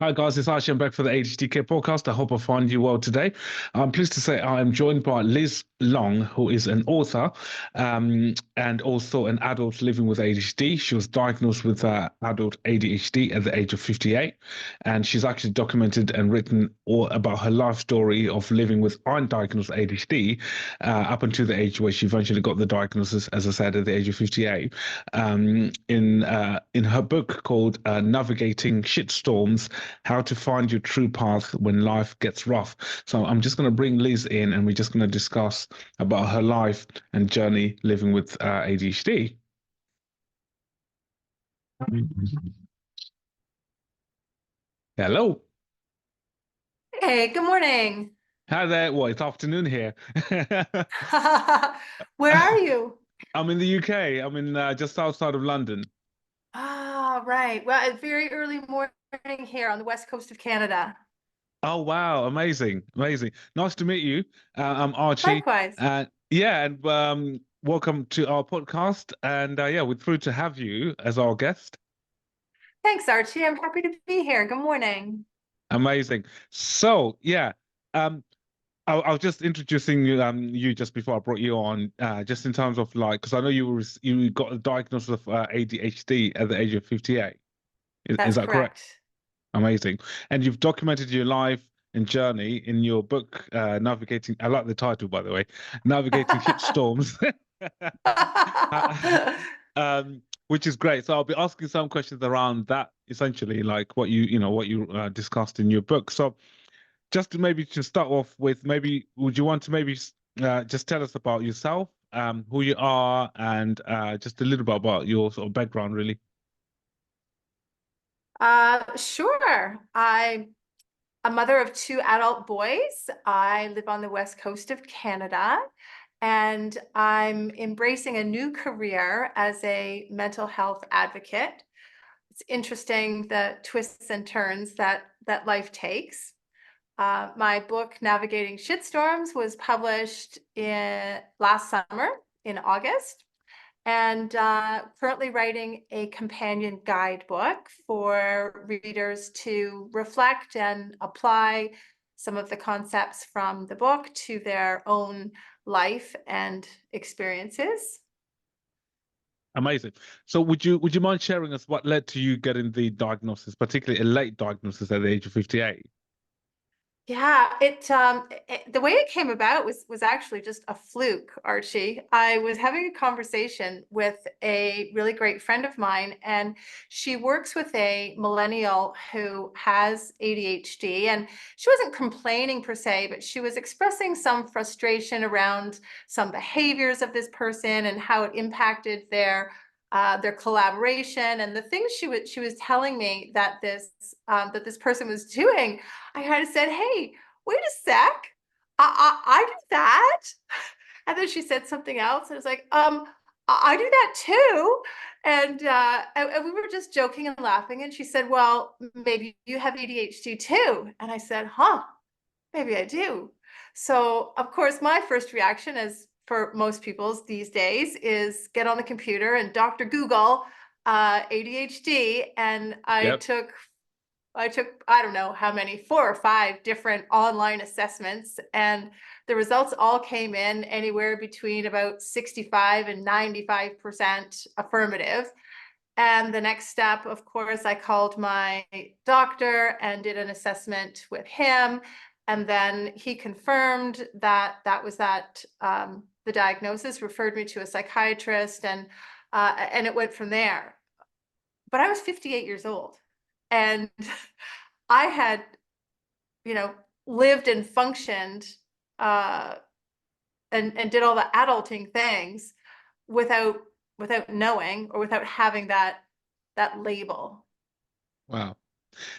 Hi guys, it's Archie. I'm back for the ADHD Care podcast. I hope I find you well today. I'm pleased to say I am joined by Liz Long, who is an author and also an adult living with ADHD. She was diagnosed with adult ADHD at the age of 58, and she's actually documented and written all about her life story of living with undiagnosed ADHD up until the age where she eventually got the diagnosis, as I said, at the age of 58. In her book called Navigating Shitstorms, how to find your true path when life gets rough. So I'm just going to bring Liz in and we're just going to discuss about her life and journey living with ADHD. Hello. Hey, good morning. Hi there. Well, it's afternoon here. Where are you? I'm in the UK. I'm in just outside of London. Ah, right. Well, it's very early morning here on the west coast of Canada. Oh, wow. Amazing. Amazing. Nice to meet you. I'm Archie. Likewise. Yeah, and welcome to our podcast. And yeah, we're thrilled to have you as our guest. Thanks, Archie. I'm happy to be here. Good morning. Amazing. So, yeah, um, I was just introducing you just before I brought you on, just in terms of like, because I know you got a diagnosis of ADHD at the age of 58. Is That's that correct? correct. Amazing. And you've documented your life and journey in your book, Navigating. I like the title, by the way, Navigating Shitstorms. Which is great. So I'll be asking some questions around that, essentially, like what you discussed in your book. So just to maybe to start off with, maybe would you want to maybe just tell us about yourself, who you are, and just a little bit about your sort of background, really? Sure. I'm a mother of two adult boys. I live on the west coast of Canada, and I'm embracing a new career as a mental health advocate. It's interesting the twists and turns that life takes. My book, Navigating Shitstorms, was published in last summer in August, and currently writing a companion guidebook for readers to reflect and apply some of the concepts from the book to their own life and experiences. Amazing. So would you mind sharing us what led to you getting the diagnosis, particularly a late diagnosis at the age of 58? Yeah, the way it came about was actually just a fluke, Archie. I was having a conversation with a really great friend of mine, and she works with a millennial who has ADHD, and she wasn't complaining per se, but she was expressing some frustration around some behaviors of this person and how it impacted their collaboration and the things she was telling me that this person was doing. I kind of said, "Hey, wait a sec. I do that." And then she said something else. And I was like, I do that too. And we were just joking and laughing. And she said, "Well, maybe you have ADHD too." And I said, "Huh, maybe I do." So, of course, my first reaction, as for most people's these days, is get on the computer and Dr. Google ADHD. And Yep. I took, I don't know how many, 4 or 5 different online assessments, and the results all came in anywhere between about 65 and 95% affirmative. And the next step, of course, I called my doctor and did an assessment with him. And then he confirmed that the diagnosis, referred me to a psychiatrist, and it went from there. But I was 58 years old, and I had, you know, lived and functioned uh, and did all the adulting things without knowing or without having that label. Wow.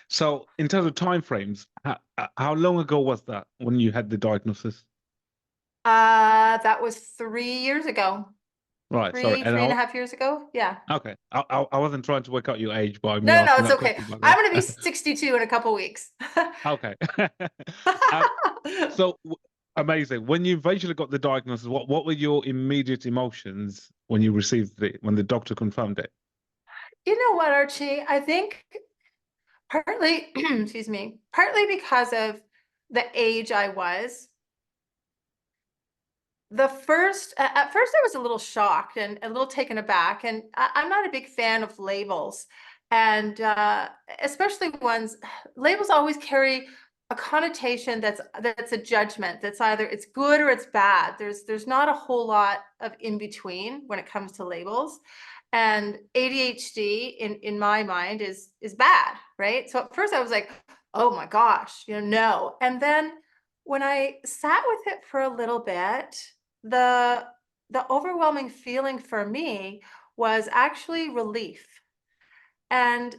So in terms of time frames, how long ago was that when you had the diagnosis? That was 3 years ago. Right. Sorry. Three and a half years ago. Yeah. Okay. I wasn't trying to work out your age by me No, no, asking it's that okay. question, by the I'm way. going to be 62 in a couple weeks. Okay. Um, so amazing. When you eventually got the diagnosis, what were your immediate emotions when you received when the doctor confirmed it? You know what, Archie? I think Partly, excuse me, partly because of the age I was. At first I was a little shocked and a little taken aback, and I'm not a big fan of labels, and especially ones, labels always carry a connotation that's a judgment, that's either it's good or it's bad. There's not a whole lot of in between when it comes to labels. And ADHD in my mind is bad, right? So at first I was like, oh my gosh, no. And then when I sat with it for a little bit, the the overwhelming feeling for me was actually relief. And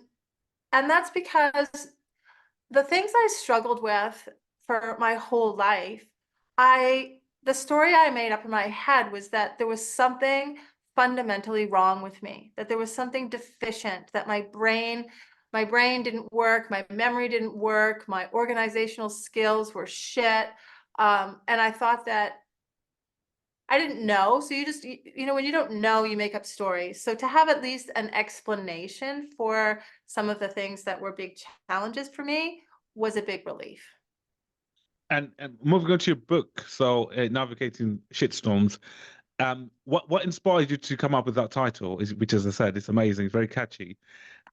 that's because the things I struggled with for my whole life, the story I made up in my head was that there was something fundamentally wrong with me, that there was something deficient, that my brain didn't work, my memory didn't work, my organizational skills were shit. And I thought that I didn't know. So when you don't know, you make up stories. So to have at least an explanation for some of the things that were big challenges for me was a big relief. And moving on to your book, so navigating shitstorms. What inspired you to come up with that title? Which, as I said, it's amazing, very catchy.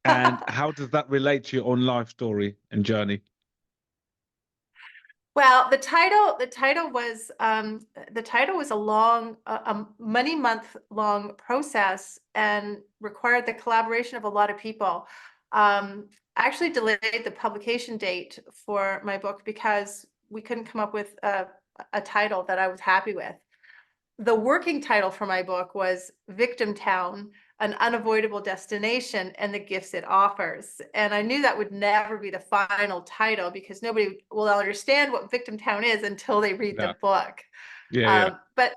And how does that relate to your own life story and journey? Well, the title was a many month long process and required the collaboration of a lot of people. I actually delayed the publication date for my book because we couldn't come up with a title that I was happy with. The working title for my book was Victim Town, an unavoidable destination and the gifts it offers. And I knew that would never be the final title because nobody will understand what Victim Town is until they read Yeah, the book. yeah, yeah,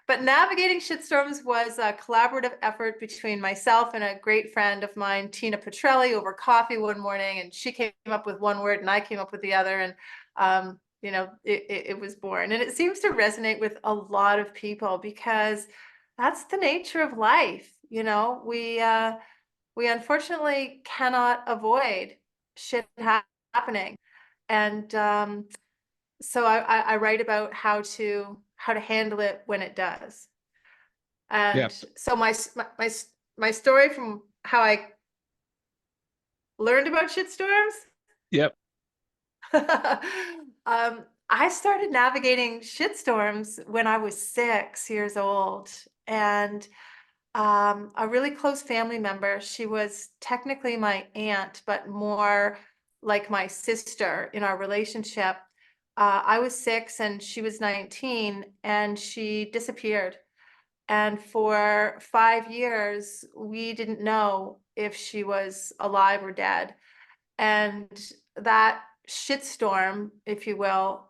But navigating shitstorms was a collaborative effort between myself and a great friend of mine, Tina Petrelli, over coffee one morning, and she came up with one word and I came up with the other, and it was born. And it seems to resonate with a lot of people because that's the nature of life. We unfortunately cannot avoid shit happening, and so I write about how to handle it when it does. yeah, And so my story from how I learned about shitstorms. yep. I started navigating shitstorms when I was 6 years old, and a really close family member, she was technically my aunt, but more like my sister in our relationship. I was 6 and she was 19, and she disappeared. And for 5 years, we didn't know if she was alive or dead. And that shitstorm, if you will,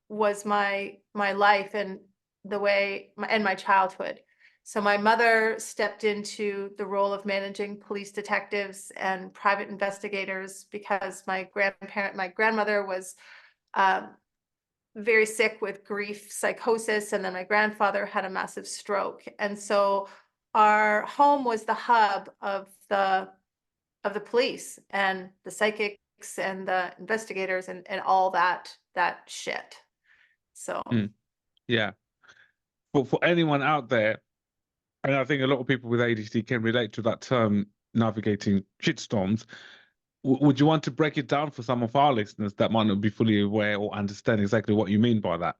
was my life and my childhood. So my mother stepped into the role of managing police detectives and private investigators because my grandmother was um, very sick with grief psychosis, and then my grandfather had a massive stroke. And so our home was the hub of the police and the psychics and the investigators and all that shit. So Mm, yeah. For anyone out there, and I think a lot of people with ADHD can relate to that term, navigating shitstorms. Would you want to break it down for some of our listeners that might not be fully aware or understand exactly what you mean by that?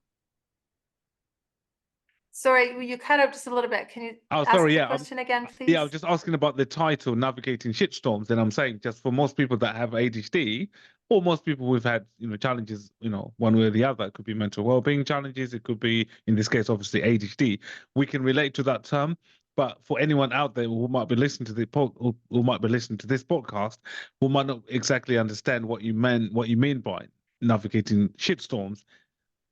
sorry, you cut out just a little bit. Can you Oh, ask sorry. the Yeah, question again, yeah. I was please? just asking about the title, navigating shitstorms, and I'm saying just for most people that have ADHD, or most people who've had challenges, one way or the other. It could be mental well-being challenges. It could be, in this case, obviously ADHD. We can relate to that term. But for anyone out there who might be listening to who might be listening to this podcast, who might not exactly understand what you mean by navigating shitstorms,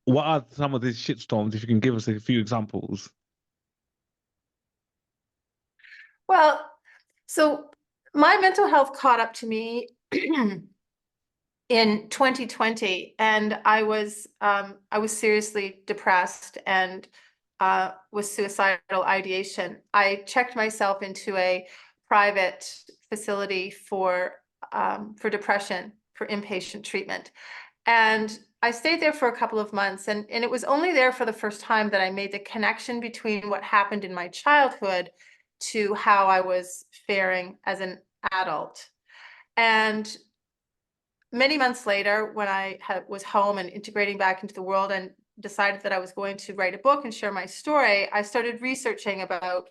what are some of these shitstorms? If you can give us a few examples. Well, so my mental health caught up to me in 2020, and I was seriously depressed and with suicidal ideation. I checked myself into a private facility for for depression for inpatient treatment. And I stayed there for a couple of months, and it was only there for the first time that I made the connection between what happened in my childhood to how I was faring as an adult. And many months later, when I was home and integrating back into the world and decided that I was going to write a book and share my story, I started researching about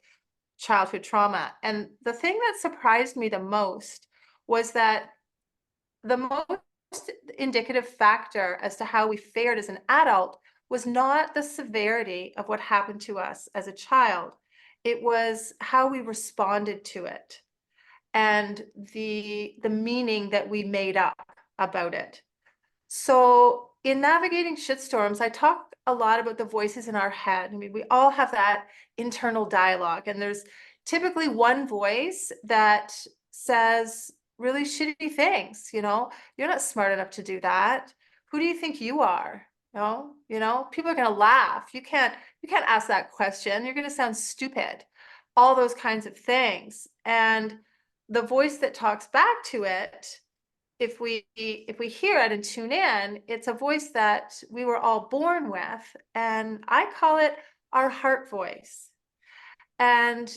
childhood trauma. And the thing that surprised me the most was that the most indicative factor as to how we fared as an adult was not the severity of what happened to us as a child. It was how we responded to it and the meaning that we made up about it. So in navigating shitstorms, I talk a lot about the voices in our head. I mean, we all have that internal dialogue, and there's typically one voice that says really shitty things. You know, you're not smart enough to do that. Who do you think you are? People are going to laugh. You can't ask that question. You're going to sound stupid. All those kinds of things. And the voice that talks back to it, if we hear it and tune in, it's a voice that we were all born with, and I call it our heart voice. And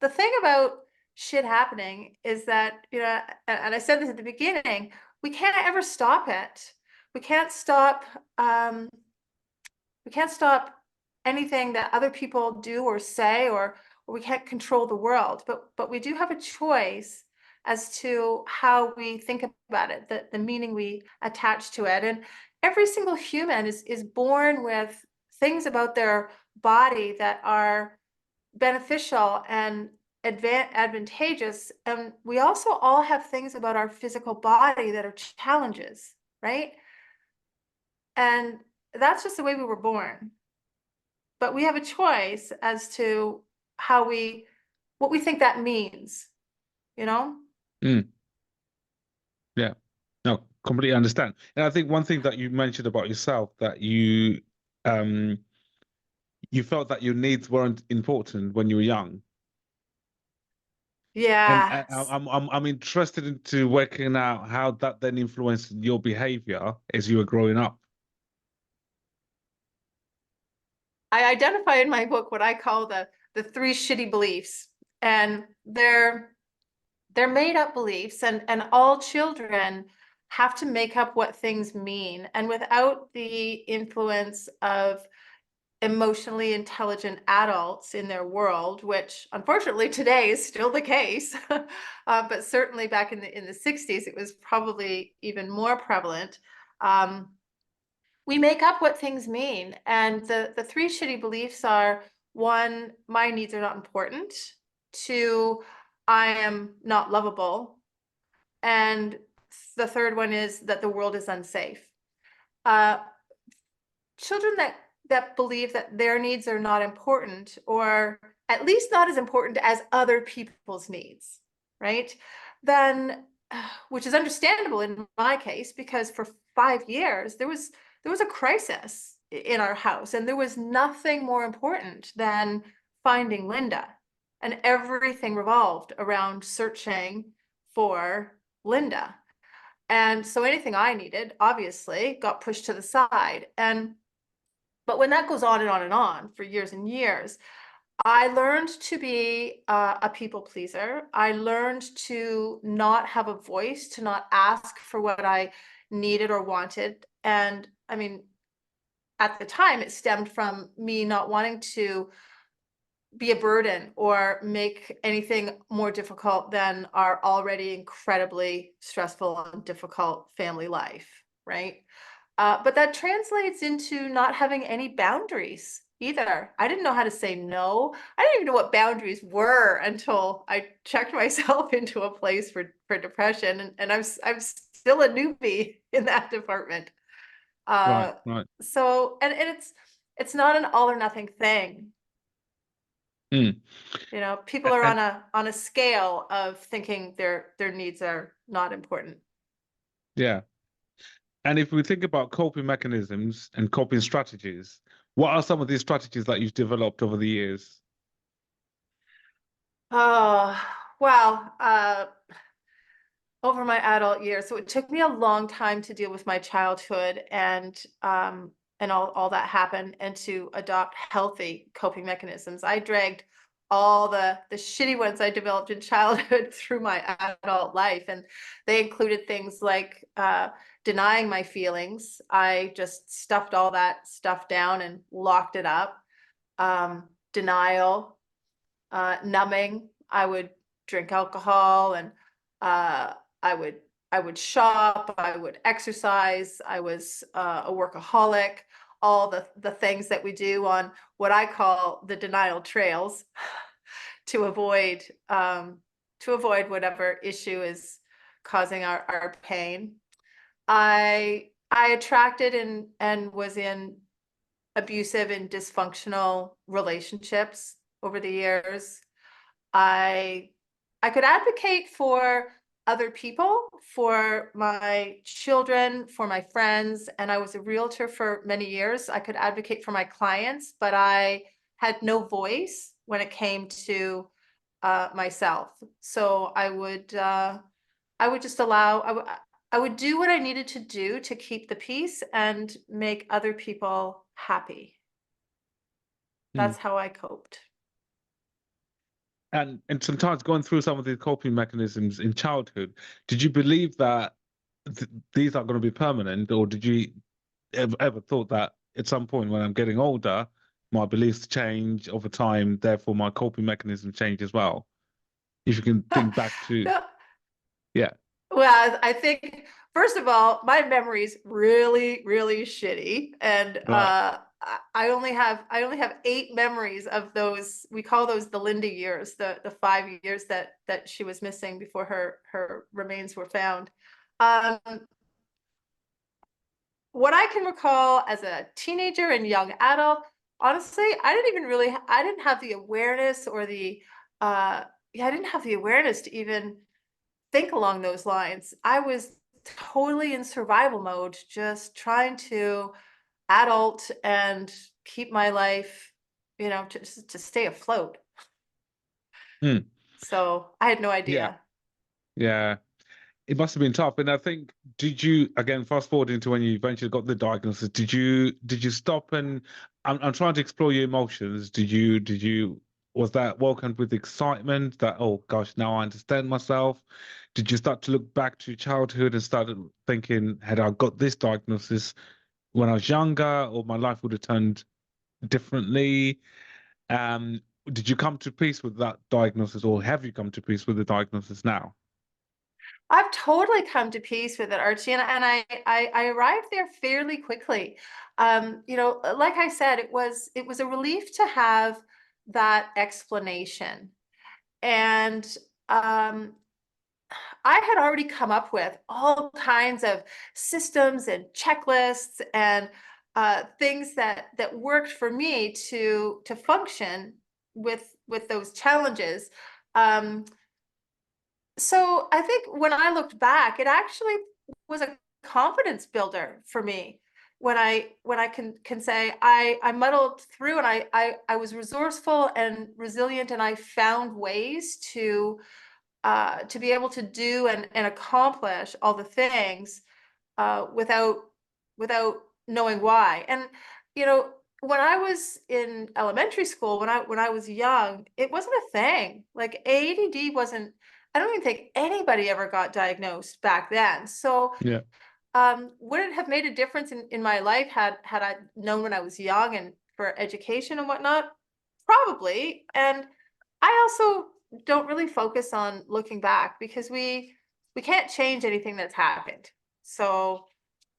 the thing about shit happening is that, and I said this at the beginning, we can't ever stop it. We can't stop anything that other people do or say, or we can't control the world, but we do have a choice as to how we think about it, the meaning we attach to it. And every single human is born with things about their body that are beneficial and advantageous. And we also all have things about our physical body that are challenges, right? And that's just the way we were born. But we have a choice as to what we think that means, you know? Yeah, no, completely understand. And I think one thing that you mentioned about yourself, that you felt that your needs weren't important when you were young. And Yeah. I'm interested into working out how that then influenced your behavior as you were growing up. I identify in my book what I call the three shitty beliefs, and they're made up beliefs, and all children have to make up what things mean. And without the influence of emotionally intelligent adults in their world, which unfortunately today is still the case, but certainly back in the 60s, it was probably even more prevalent. We make up what things mean. And the three shitty beliefs are: one, my needs are not important; two, I am not lovable; and the third one is that the world is unsafe. Children that believe that their needs are not important, or at least not as important as other people's needs, right? Then, which is understandable in my case, because for 5 years there was a crisis in our house, and there was nothing more important than finding Linda, and everything revolved around searching for Linda. And so anything I needed obviously got pushed to the side. But when that goes on and on and on for years and years, I learned to be a people pleaser. I learned to not have a voice, to not ask for what I needed or wanted. And I mean, at the time, it stemmed from me not wanting to be a burden or make anything more difficult than our already incredibly stressful and difficult family life, right? But that translates into not having any boundaries either. I didn't know how to say no. I didn't even know what boundaries were until I checked myself into a place for depression, and I'm still a newbie in that department. Right. So and it's not an all or nothing thing. Mm. People are on a scale of thinking their needs are not important. Yeah. And if we think about coping mechanisms and coping strategies, what are some of these strategies that you've developed over the years? Oh, well, over my adult years. So it took me a long time to deal with my childhood and all that happened, and to adopt healthy coping mechanisms. I dragged all the shitty ones I developed in childhood through my adult life, and they included things like denying my feelings. I just stuffed all that stuff down and locked it up. Denial, numbing. I would drink alcohol, and uh, I would I would shop. I would exercise. I was a workaholic. All the things that we do on what I call the denial trails to avoid whatever issue is causing our pain. I attracted and was in abusive and dysfunctional relationships over the years. I I could advocate for other people, for my children, for my friends, and I was a realtor for many years. I could advocate for my clients, but I had no voice when it came to myself. So I would just allow I would do what I needed to do to keep the peace and make other people happy. Hmm. That's how I coped. And sometimes going through some of these coping mechanisms in childhood, did you believe that these are going to be permanent, or did you ever thought that at some point when I'm getting older, my beliefs change over time, therefore my coping mechanism change as well? If you can think back to, No, yeah, well, I think first of all, my memory's really, really shitty, and right. I only have 8 memories of those. We call those the Linda years, the 5 years that she was missing before her remains were found. Um, what I can recall as a teenager and young adult, honestly, I didn't have the awareness or the yeah, I didn't have the awareness to even think along those lines. I was totally in survival mode, just trying to adult and keep my life, to stay afloat. Hmm. So I had no Yeah, idea. yeah. It must have been tough. And I think, did you again fast forward into when you eventually got the diagnosis? Did you stop and I'm trying to explore your emotions. Did you was that welcomed with excitement that oh gosh now I understand myself? Did you start to look back to your childhood and started thinking had I got this diagnosis when I was younger, or my life would have turned differently? Um, did you come to peace with that diagnosis, or have you come to peace with the diagnosis now? I've totally come to peace with it, Archie, and I arrived there fairly quickly. Like I said, it was a relief to have that explanation. And um, I had already come up with all kinds of systems and checklists and things that worked for me to function with those challenges. Um, so I think when I looked back, it actually was a confidence builder for me. When I can say I muddled through, and I was resourceful and resilient, and I found ways to be able to do and accomplish all the things without knowing why. And you know, when I was in elementary school, when I was young, it wasn't a thing. Like ADD wasn't. I don't even think anybody ever got diagnosed back then. So Yeah. would it have made a difference in my life had I known when I was young and for education and whatnot? Probably. And I also don't really focus on looking back because we can't change anything that's happened. So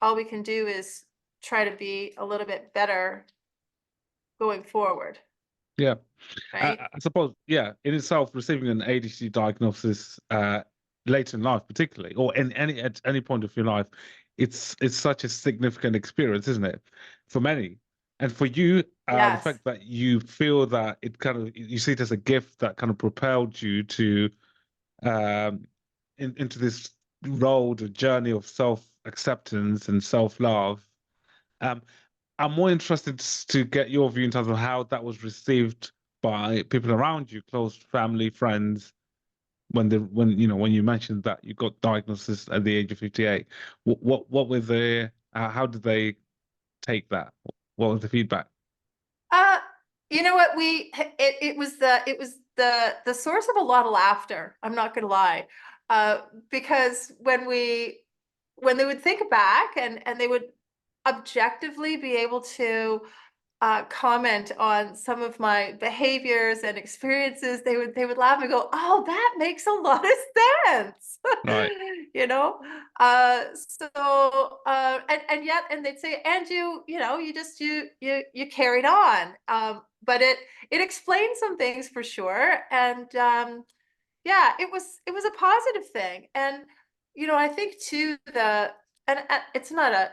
all we can do is try to be a little bit better going forward, Yeah. right? I suppose, yeah, in itself, receiving an ADHD diagnosis later in life, particularly, or in any at any point of your life, it's such a significant experience, isn't it? For many, and for you, the Yes. fact that you feel that it kind of you see it as a gift that kind of propelled you to um, into this road, a journey of self acceptance and self love. Um, I'm more interested to get your view in terms of how that was received by people around you, close family, friends. when you mentioned that you got diagnosis at the age of 58? What were the how did they take that? What was the feedback? Uh, you know what, it was the source of a lot of laughter. I'm not gonna lie. Because when they would think back and they would objectively be able to comment on some of my behaviors and experiences, they would laugh and go, "Oh, that makes a lot of sense." Right. You know? And yet, and they'd say, "And you just you carried on." But it explained some things for sure. And yeah, it was a positive thing. And I think too, and it's not a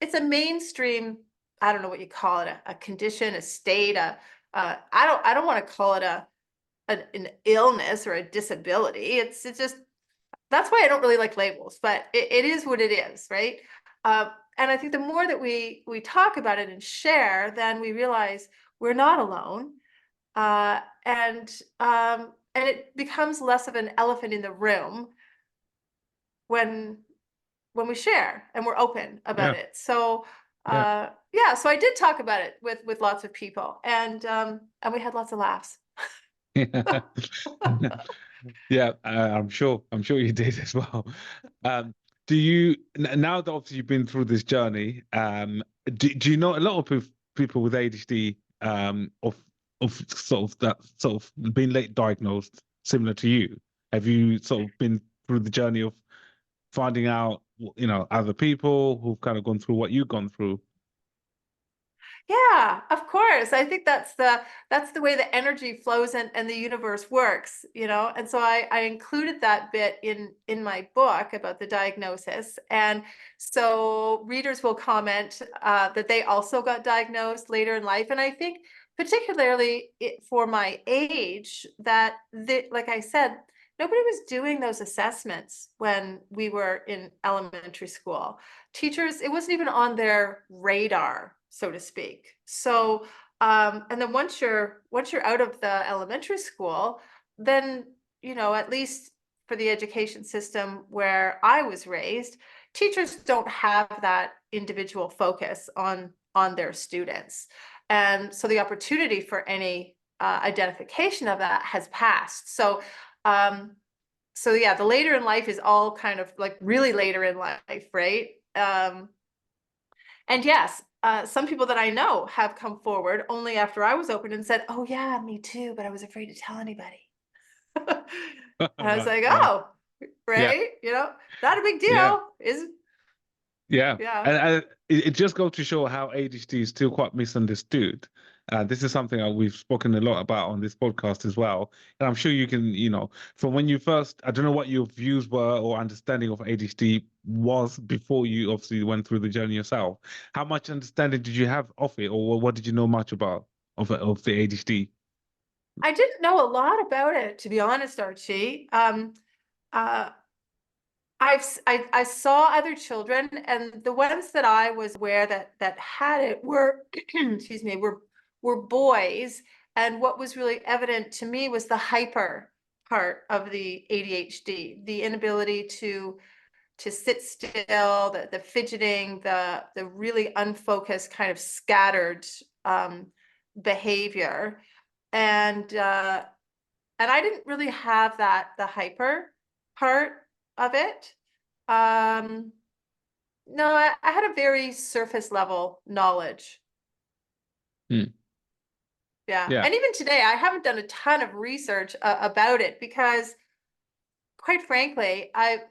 it's a mainstream, I don't know what you call it, a condition, a state, I don't want to call it an illness or a disability. It's just, that's why I don't really like labels, but it is what it is, right? And I think the more that we talk about it and share, then we realize we're not alone. And it becomes less of an elephant in the room when we share and we're open about Yeah. it. So Yeah. yeah, so I did talk about it with lots of people, and we had lots of laughs. Yeah, I'm sure you did as well. Um, do you now that obviously you've been through this journey, do you know a lot of people with ADHD, of sort of that sort of been late diagnosed similar to you? Have you sort of been through the journey of finding out, other people who've kind of gone through what you've gone through? Yeah, of course. I think that's the way the energy flows and the universe works. And so I included that bit in my book about the diagnosis. And so readers will comment that they also got diagnosed later in life. And I think particularly for my age, that like I said, nobody was doing those assessments when we were in elementary school. Teachers, it wasn't even on their radar, so to speak. So and then once you're out of the elementary school, then at least for the education system where I was raised, teachers don't have that individual focus on their students. And so the opportunity for any identification of that has passed. Um so yeah, the later in life is all kind of like really later in life, right? And yes, some people that I know have come forward only after I was open and said, "Oh yeah, me too, but I was afraid to tell anybody." And I was Right. like, Yeah. "Oh, Yeah. right, not a big Yeah. deal, is Yeah, yeah." and it just goes to show how ADHD is still quite misunderstood. This is something that we've spoken a lot about on this podcast as well. And I'm sure you can, from when you first, I don't know what your views were or understanding of ADHD was before you obviously went through the journey yourself. How much understanding did you have of it, or what did you know much about of the ADHD? I didn't know a lot about it, to be honest, Archie. Uh, I saw other children, and the ones that I was aware that had it were, excuse me, were boys. And what was really evident to me was the hyper part of the ADHD, the inability to sit still, the fidgeting, the really unfocused, kind of scattered behavior. And I didn't really have the hyper part of it. Um, no, I had a very surface level knowledge. Hmm. Yeah. Yeah. And even today, I haven't done a ton of research about it because, quite frankly, I've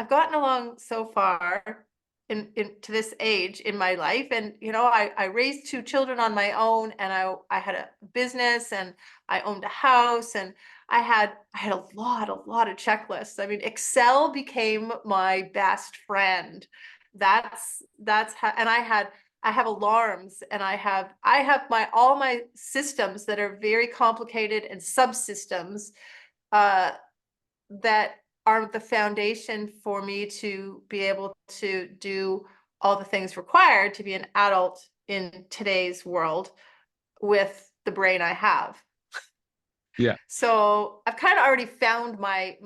gotten along so far in to this age in my life. And I raised two children on my own, and I had a business, and I owned a house, and I had a lot of checklists. I mean, Excel became my best friend. That's how. And I have alarms, and I have my all my systems that are very complicated, and subsystems uh that are the foundation for me to be able to do all the things required to be an adult in today's world with the brain I have. Yeah. So I've kind of already found my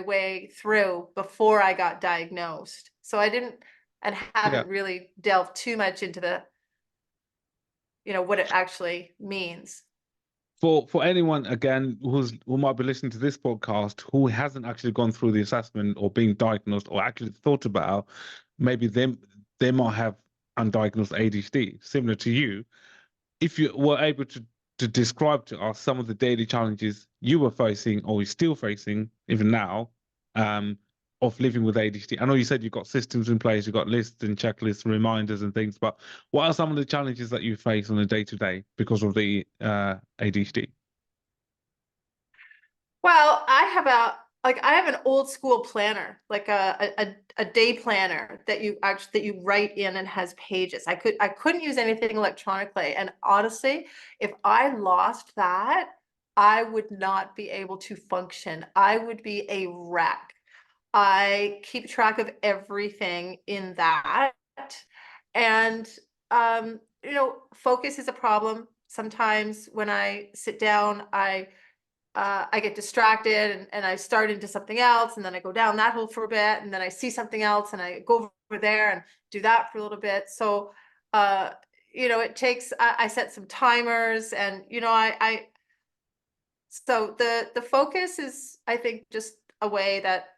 way through before I got diagnosed. So I didn't and Yeah. haven't really delved too much into the, what it actually means. For anyone again who might be listening to this podcast who hasn't actually gone through the assessment or been diagnosed or actually thought about, maybe they might have undiagnosed ADHD, similar to you. If you were able to describe to us some of the daily challenges you were facing or you're still facing even now, um, of living with ADHD. I know you said you've got systems in place, you've got lists and checklists, reminders and things, but what are some of the challenges that you face on a day-to-day because of the ADHD? Well, I have an old school planner, like a day planner that you write in and has pages. I couldn't use anything electronically. And honestly, if I lost that, I would not be able to function. I would be a wreck. I keep track of everything in that. And focus is a problem. Sometimes when I sit down, I get distracted and I start into something else, and then I go down that hole for a bit, and then I see something else and I go over there and do that for a little bit. So it takes I set some timers, and I so the focus is, I think, just a way that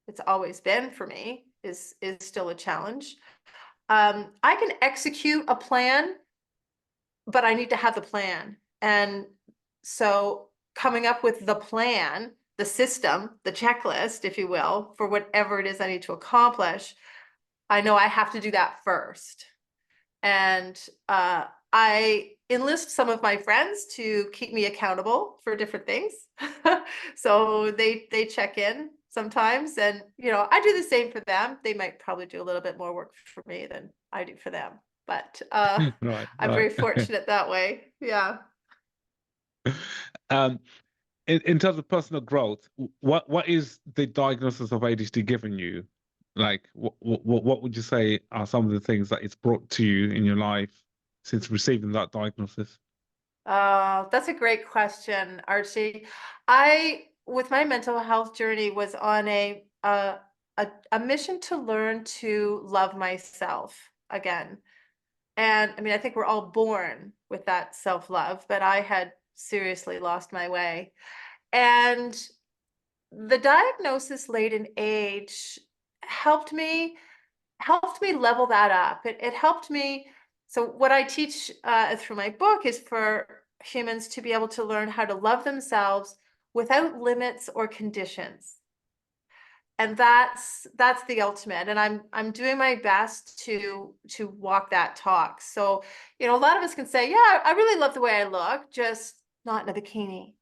it's always been for me, is still a challenge. I can execute a plan, but I need to have the plan. And so coming up with the plan, the system, the checklist, if you will, for whatever it is I need to accomplish, I know I have to do that first. And I enlist some of my friends to keep me accountable for different things. So they check in sometimes, and I do the same for them. They might probably do a little bit more work for me than I do for them, but Right, I'm very right. fortunate that way. Yeah. um, in terms of personal growth, what is the diagnosis of ADHD given you? Like, what would you say are some of the things that it's brought to you in your life since receiving that diagnosis? That's a great question, Archie. I, with my mental health journey, was on a mission to learn to love myself again. And I mean, I think we're all born with that self-love, but I had seriously lost my way. And the diagnosis late in age helped me level that up. It helped me. So what I teach through my book is for humans to be able to learn how to love themselves without limits or conditions. And that's the ultimate. And I'm doing my best to walk that talk. So, a lot of us can say, yeah, I really love the way I look, just not in a bikini,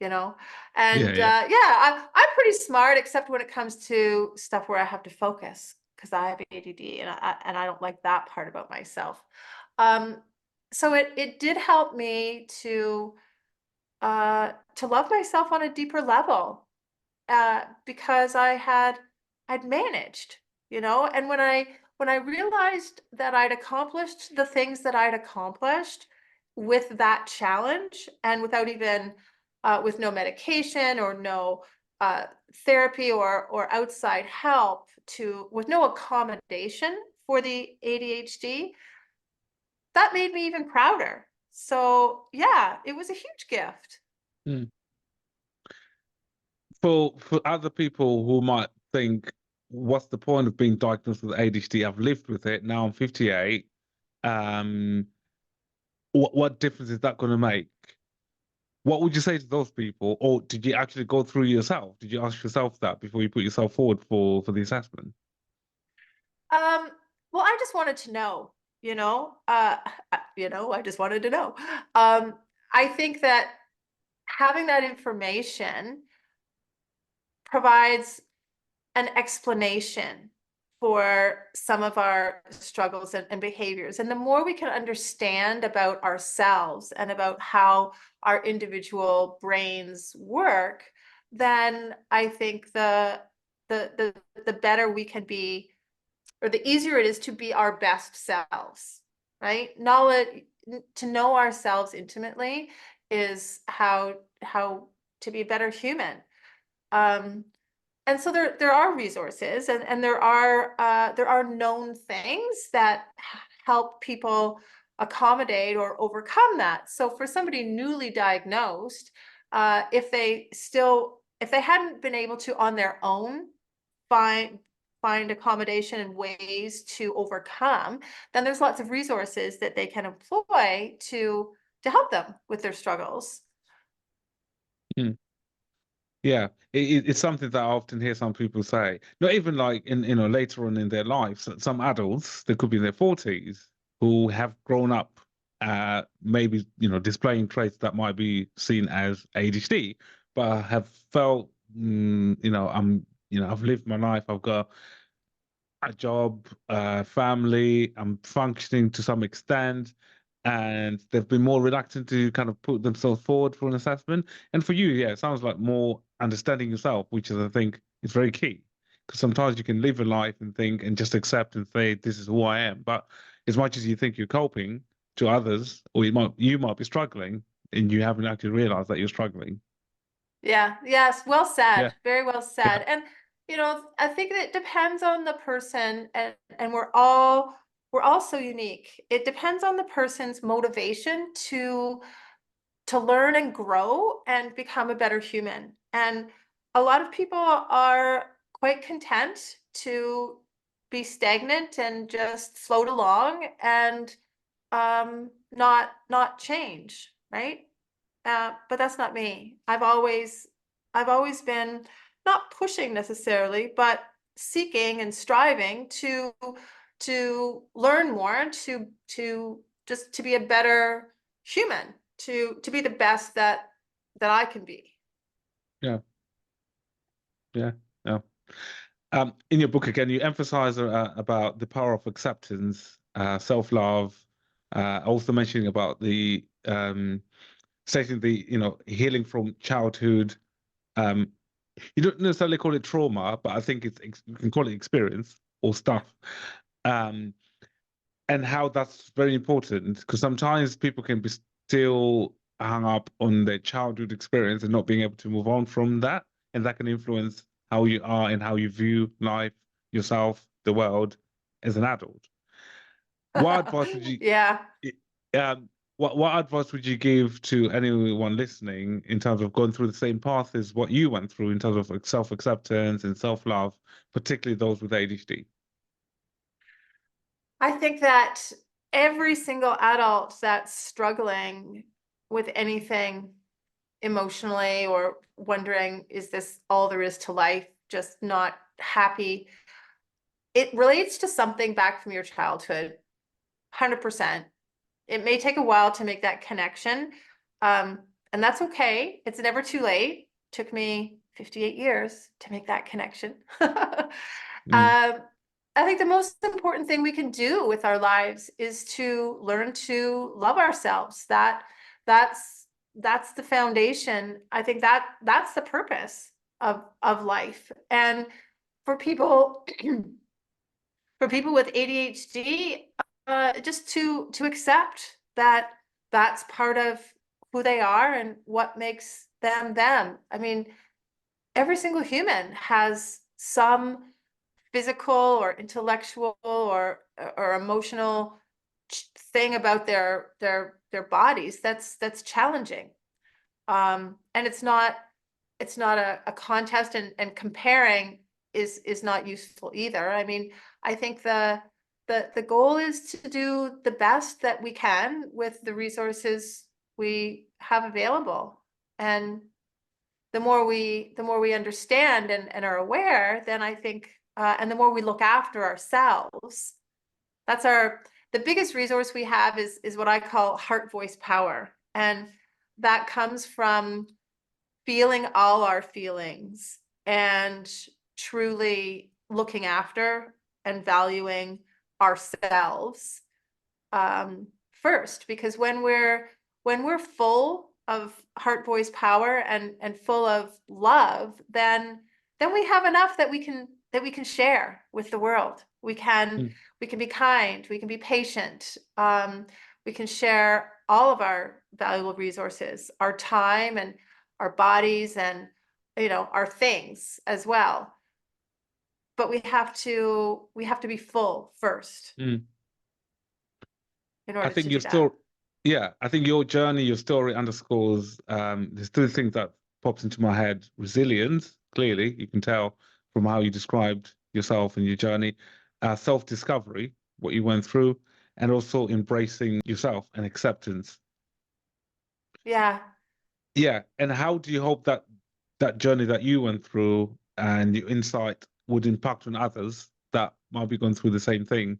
you know? Yeah, And yeah. I'm pretty smart, except when it comes to stuff where I have to focus, because I have ADD, and I don't like that part about myself. Um, so it did help me to love myself on a deeper level, because I'd managed, and when I realized that I'd accomplished the things that I'd accomplished with that challenge, and without even with no medication or no uh, therapy or outside help, with no accommodation for the ADHD, that made me even prouder. So yeah, it was a huge gift. Mm. For other people who might think, what's the point of being diagnosed with ADHD? I've lived with it. Now I'm 58. Um, what difference is that going to make? What would you say to those people? Or did you actually go through yourself? Did you ask yourself that before you put yourself forward for the assessment? Um, well, I just wanted to know, I just wanted to know. I think that having that information provides an explanation for some of our struggles and behaviors. And the more we can understand about ourselves and about how our individual brains work, then I think the better we can be, or the easier it is to be our best selves, right? Knowledge, to know ourselves intimately is how to be a better human. And so there are resources, and there are known things that help people accommodate or overcome that. So for somebody newly diagnosed, if they hadn't been able to on their own find accommodation and ways to overcome, then there's lots of resources that they can employ to help them with their struggles. Mm. Yeah, it's something that I often hear some people say. Not even like in later on in their lives. Some adults, they could be in their 40s, who have grown up, maybe displaying traits that might be seen as ADHD, but have felt, I've lived my life. I've got a job, family, I'm functioning to some extent, and they've been more reluctant to kind of put themselves forward for an assessment. And for you, yeah, it sounds like more understanding yourself, which is, I think, is very key. Because sometimes you can live a life and think and just accept and say, this is who I am. But as much as you think you're coping to others, or you might be struggling, and you haven't actually realized that you're struggling. Yeah, yes, well Yeah, said. Very well yeah. said. And I think that it depends on the person, and we're all so unique. It depends on the person's motivation to learn and grow and become a better human. And a lot of people are quite content to be stagnant and just float along and not change, right? But that's not me. I've always been not pushing necessarily, but seeking and striving to learn more, to just to be a better human, to be the best that I can be. Yeah, yeah, yeah. In your book again, you emphasize about the power of acceptance, self-love, also mentioning about the stating the healing from childhood. Um, you don't necessarily call it trauma, but I think you can call it experience or stuff. Um, and how that's very important because sometimes people can be still hung up on their childhood experience and not being able to move on from that, and that can influence how you are and how you view life, yourself, the world as an adult. What advice would you Yeah. what advice would you give to anyone listening in terms of going through the same path as what you went through in terms of like self-acceptance and self-love, particularly those with ADHD? I think that every single adult that's struggling with anything emotionally or wondering, is this all there is to life? Just not happy. It relates to something back from your childhood, 100%. It may take a while to make that connection. And that's okay. It's never too late. Took me 58 years to make that connection. Mm, I think the most important thing we can do with our lives is to learn to love ourselves. That's that's the foundation. I think that's the purpose of life. And for people for people with ADHD, just to accept that that's part of who they are and what makes them them. I mean, every single human has some physical or intellectual or emotional thing about their bodies that's challenging. And it's not a contest, and comparing is not useful either. I mean, I think the goal is to do the best that we can with the resources we have available. And the more we understand and are aware, then I think and the more we look after ourselves, that's the biggest resource we have is what I call heart voice power. And that comes from feeling all our feelings and truly looking after and valuing ourselves first. Because when we're full of heart voice power and full of love, then we have enough that we can share with the world. We can mm, we can be kind, we can be patient, we can share all of our valuable resources, our time and our bodies and, our things as well. But we have to be full first Mm. in I order think to your do that. story, yeah, I think your journey, your story underscores, there's two things that pops into my head. Resilience, clearly, you can tell from how you described yourself and your journey, self-discovery, what you went through, and also embracing yourself and acceptance. Yeah. Yeah, and how do you hope that that journey that you went through and your insight would impact on others that might be going through the same thing,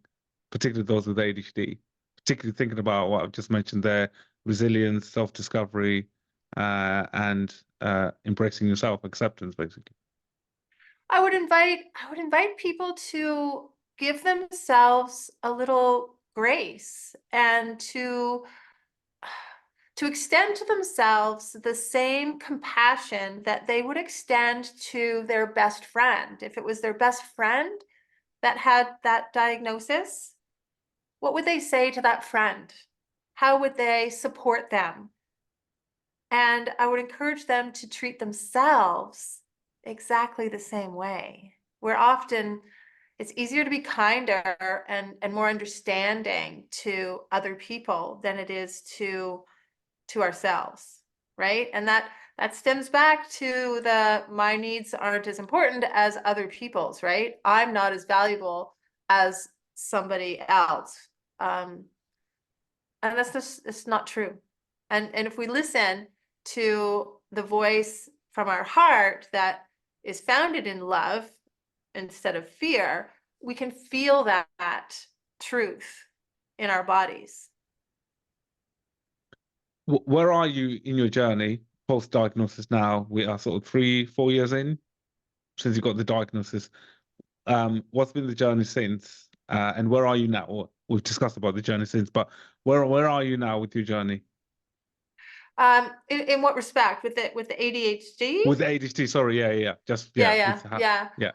particularly those with ADHD, particularly thinking about what I've just mentioned there, resilience, self-discovery, and embracing yourself, acceptance, basically. I would invite people to give themselves a little grace and to extend to themselves the same compassion that they would extend to their best friend. If it was their best friend that had that diagnosis, what would they say to that friend? How would they support them? And I would encourage them to treat themselves exactly the same way. It's easier to be kinder and more understanding to other people than it is to ourselves, right? And that stems back to the my needs aren't as important as other people's, right? I'm not as valuable as somebody else. And that's just, it's not true. And if we listen to the voice from our heart that is founded in love instead of fear, we can feel that truth in our bodies. Where are you in your journey post-diagnosis now? We are sort of 3, 4 years in since you got the diagnosis. What's been the journey since? And where are you now? We've discussed about the journey since, but where are you now with your journey? In what respect? With the ADHD? With ADHD, sorry, yeah. Just Yeah, yeah, yeah, with yeah. yeah.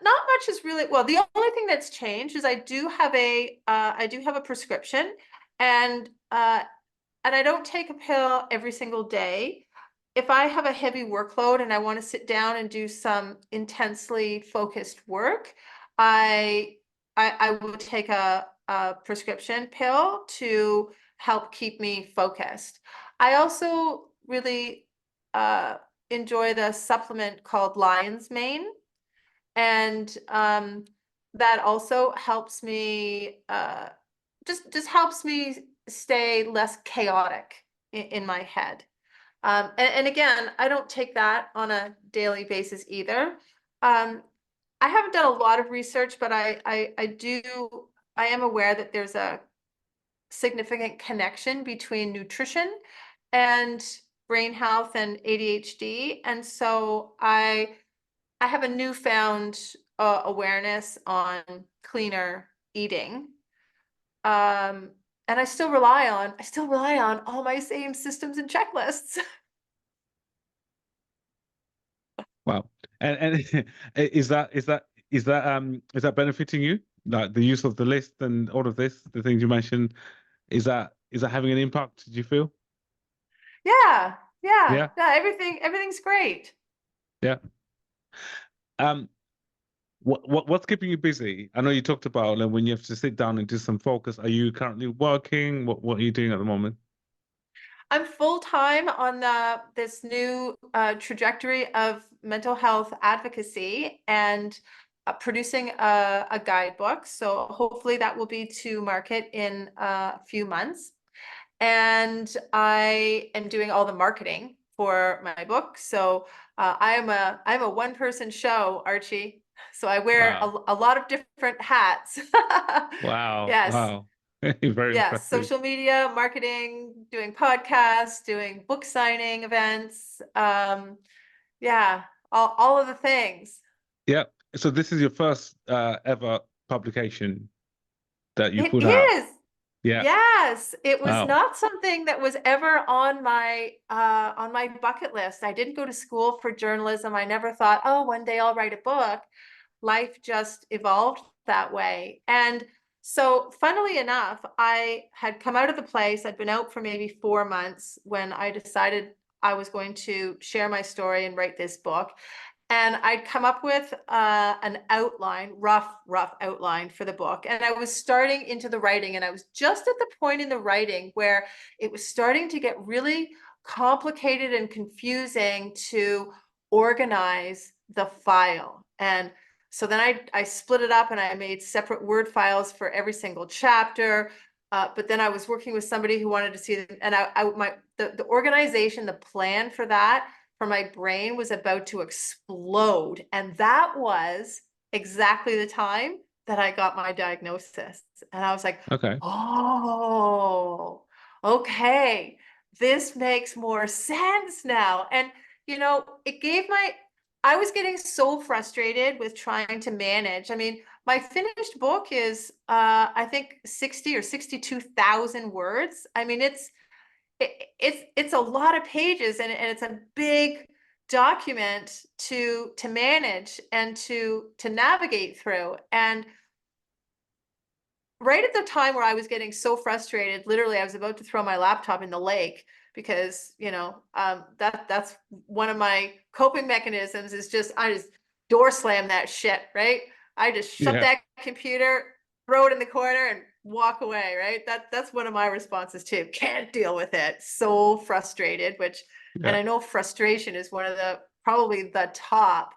Not much is really, well, the only thing that's changed is I do have a prescription, and I don't take a pill every single day. If I have a heavy workload and I want to sit down and do some intensely focused work, I I will take a prescription pill to help keep me focused. I also really uh, enjoy the supplement called Lion's Mane, and that also helps me just helps me stay less chaotic in my head. And again, I don't take that on a daily basis either. Um, I haven't done a lot of research, but I am aware that there's a significant connection between nutrition and brain health and ADHD. And so I have a newfound awareness on cleaner eating. And I still rely on all my same systems and checklists. Wow. And is that benefiting you? Like the use of the list and all of this, the things you mentioned, is that having an impact, do you feel? Yeah, yeah, Yeah, yeah, everything's great. yeah. Um, what's keeping you busy? I know you talked about like, when you have to sit down and do some focus. Are you currently working? What are you doing at the moment? I'm full-time on this new trajectory of mental health advocacy and producing a guidebook. So hopefully that will be to market in a few months. And I am doing all the marketing for my book. So I'm a one-person show, Archie. So I wear Wow. a lot of different hats. Wow. Yes. Wow. Very Yes, impressive. social media, marketing, doing podcasts, doing book signing events. Yeah, all of the things. Yeah. So this is your first ever publication that you It put out. is. Yeah. Yes, it was Wow. not something that was ever on my bucket list. I didn't go to school for journalism. I never thought, oh, one day I'll write a book. Life just evolved that way. And So funnily enough, I had come out of the place. I'd been out for maybe 4 months when I decided I was going to share my story and write this book. And I'd come up with an outline, rough outline for the book. And I was starting into the writing, and I was just at the point in the writing where it was starting to get really complicated and confusing to organize the file. And so then I split it up and I made separate Word files for every single chapter. But then I was working with somebody who wanted to see them, and the organization, the plan for that for my brain was about to explode. And that was exactly the time that I got my diagnosis. And I was like, Okay. oh, okay, this makes more sense now. And, I was getting so frustrated with trying to manage. I mean, my finished book is, I think 60 or 62,000 words. I mean, it's a lot of pages, and it's a big document to manage and to navigate through. And right at the time where I was getting so frustrated, literally I was about to throw my laptop in the lake because, that's one of my coping mechanisms is I just door slam that shit, right? I just shut Yeah. that computer, throw it in the corner and walk away, right? That's one of my responses too. Can't deal with it. So frustrated, and Yeah. I know frustration is one of probably the top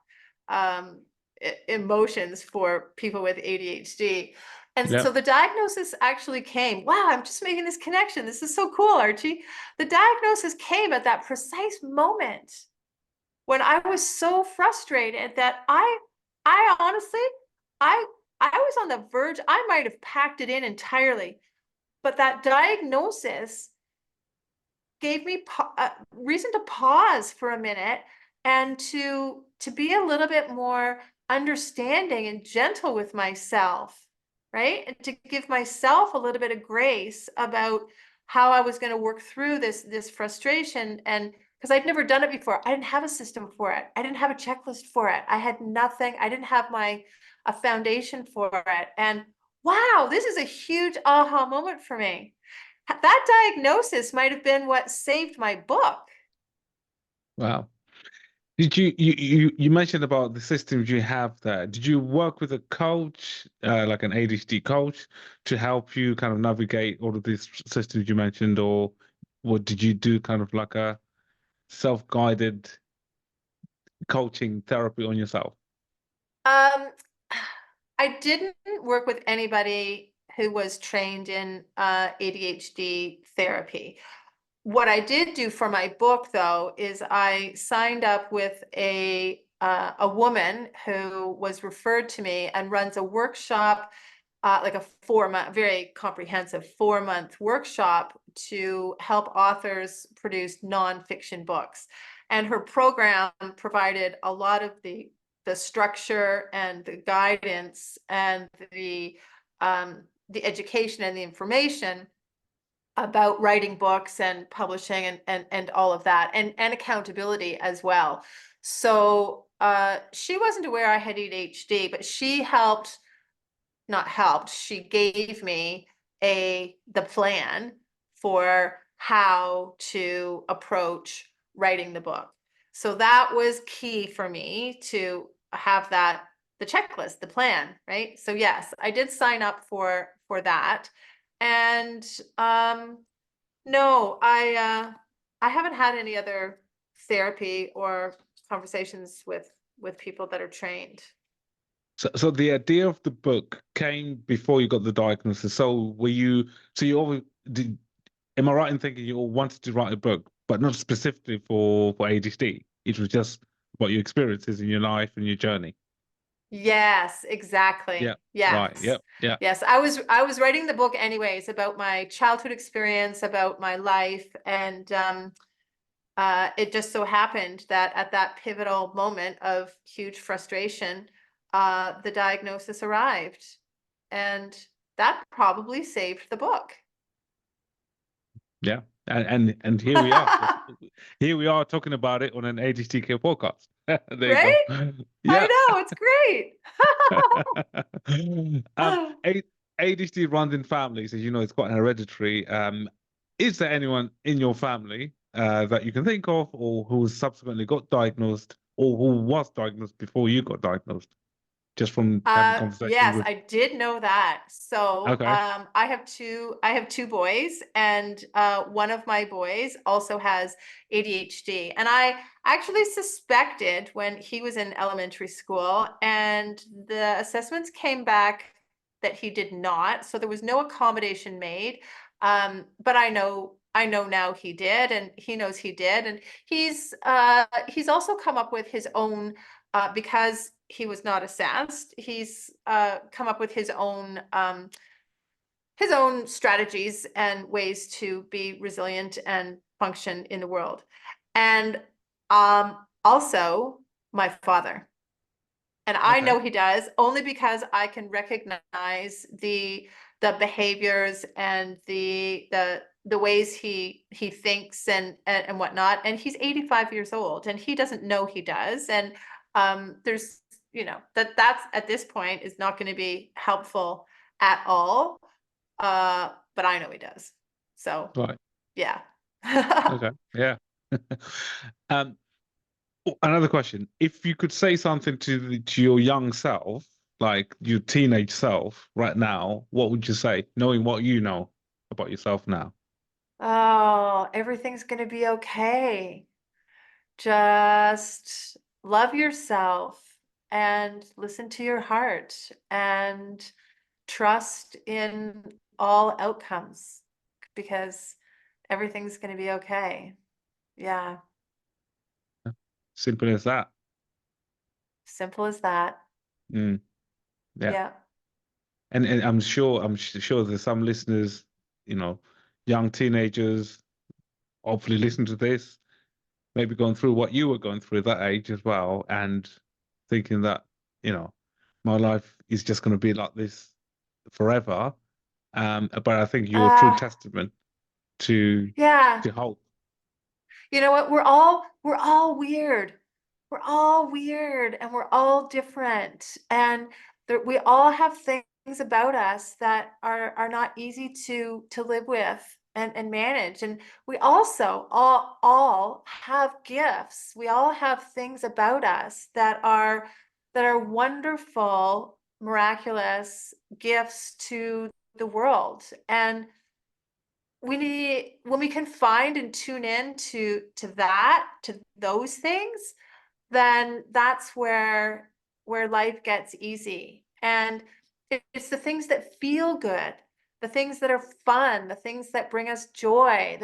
emotions for people with ADHD. And Yeah. so the diagnosis actually came. Wow, I'm just making this connection. This is so cool, Archie. The diagnosis came at that precise moment when I was so frustrated that I honestly, I I was on the verge. I might have packed it in entirely, but that diagnosis gave me a reason to pause for a minute and to be a little bit more understanding and gentle with myself, right? And to give myself a little bit of grace about how I was going to work through this frustration. And because I'd never done it before, I didn't have a system for it. I didn't have a checklist for it. I had nothing. I didn't have a foundation for it. And wow, this is a huge aha moment for me. That diagnosis might have been what saved my book. Wow. Did you mentioned about the systems you have there? Did you work with a coach, like an ADHD coach, to help you kind of navigate all of these systems you mentioned, or what did you do kind of like a self-guided coaching therapy on yourself? Um, I didn't work with anybody who was trained in ADHD therapy. What I did do for my book, though, is I signed up with a woman who was referred to me and runs a workshop, like a 4-month, very comprehensive 4-month workshop to help authors produce nonfiction books. And her program provided a lot of the structure and the guidance and the education and the information about writing books and publishing and all of that, and accountability as well. So she wasn't aware I had ADHD, but she not helped, she gave me the plan for how to approach writing the book. So that was key for me to have the checklist, the plan, right? So yes, I did sign up for that. And no, I haven't had any other therapy or conversations with people that are trained. So the idea of the book came before you got the diagnosis. So so you always did, am I right in thinking you all wanted to write a book, but not specifically for ADHD? It was just about your experiences in your life and your journey. Yes, Yeah. exactly. Right. Yes. Yep. Yeah. Yes, I was writing the book anyways about my childhood experience, about my life, and it just so happened that at that pivotal moment of huge frustration, the diagnosis arrived, and that probably saved the book. Yeah. And here we are. Here we are talking about it on an ADHD Care podcast. There you go. Right? I Yeah. know, it's great. Um, ADHD runs in families, as you know, it's quite hereditary. Is there anyone in your family that you can think of, or who subsequently got diagnosed, or who was diagnosed before you got diagnosed? Just from having conversations Yes, with. I did know that. So, Okay. I have two boys, and one of my boys also has ADHD. And I actually suspected when he was in elementary school, and the assessments came back that he did not. So there was no accommodation made. But I know now he did, and he knows he did. And he's also come up with his own because he was not assessed, he's come up with his own strategies and ways to be resilient and function in the world. And also my father. And I Okay. know he does only because I can recognize the behaviors and the ways he thinks and whatnot. And he's 85 years old and he doesn't know he does. And there's, you know, that's at this point is not going to be helpful at all. But I know he does. So Right. yeah. Okay. Yeah. Um, Another question. If you could say something to your young self, like your teenage self right now, what would you say, knowing what you know about yourself now? Oh, everything's going to be okay. Just love yourself and listen to your heart and trust in all outcomes because everything's going to be okay. Yeah, Simple as that. simple as that. Mm, yeah. Yeah. And I'm sure there's some listeners, you know, young teenagers, hopefully listen to this, maybe going through what you were going through at that age as well, and thinking that, you know, my life is just going to be like this forever. But I think you're a true Uh, testament to yeah. hope. You know what? We're all weird. We're all weird and we're all different. And there, we all have things about us that are not easy to live with and manage. And we also all have gifts. We all have things about us that are wonderful, miraculous gifts to the world. And we need when we can find and tune in to those things, then that's where life gets easy. And it's the things that feel good, the things that are fun, the things that bring us joy,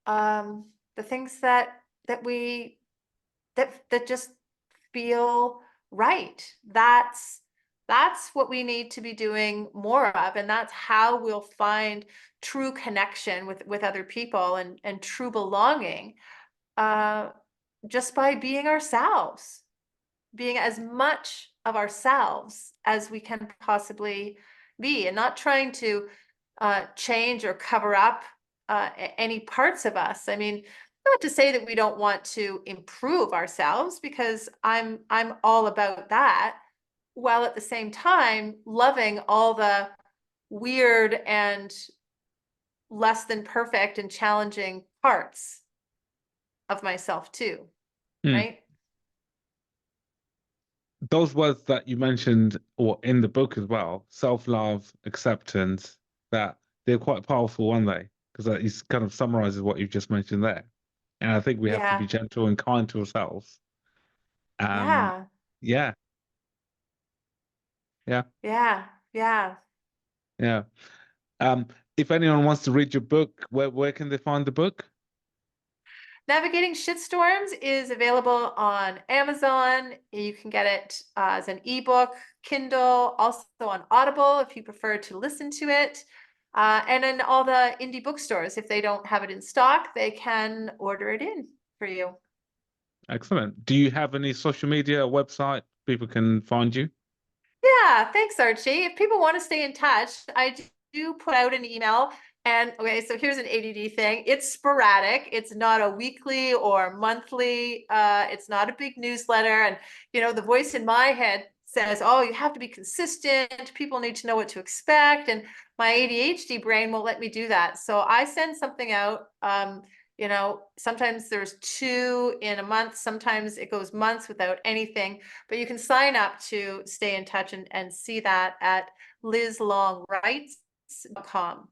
um the things that we that just feel right. That's what we need to be doing more of, and that's how we'll find true connection with other people and true belonging, uh, just by being ourselves, being as much of ourselves as we can possibly be, and not trying to change or cover up any parts of us. I mean, not to say that we don't want to improve ourselves, because I'm all about that, while at the same time loving all the weird and less than perfect and challenging parts of myself too, Hmm. right? Those words that you mentioned, or in the book as well, self-love, acceptance, that they're quite powerful, aren't they? Because that is kind of summarizes what you've just mentioned there. And I think we have to Yeah, be gentle and kind to ourselves. Um, yeah, yeah, yeah, yeah, yeah. yeah. Um, if anyone wants to read your book, where can they find the book? Navigating Shitstorms is available on Amazon. You can get it as an ebook, Kindle, also on Audible if you prefer to listen to it. And in all the indie bookstores, if they don't have it in stock, they can order it in for you. Excellent. Do you have any social media, website people can find you? Yeah, thanks, Archie. If people want to stay in touch, I do put out an email. And okay, so here's an ADD thing. It's sporadic. It's not a weekly or monthly. It's not a big newsletter. And you know, the voice in my head says, oh, you have to be consistent. People need to know what to expect. And my ADHD brain won't let me do that. So I send something out. You know, sometimes there's 2 in a month. Sometimes it goes months without anything. But you can sign up to stay in touch and see that at lizlongwrites.com.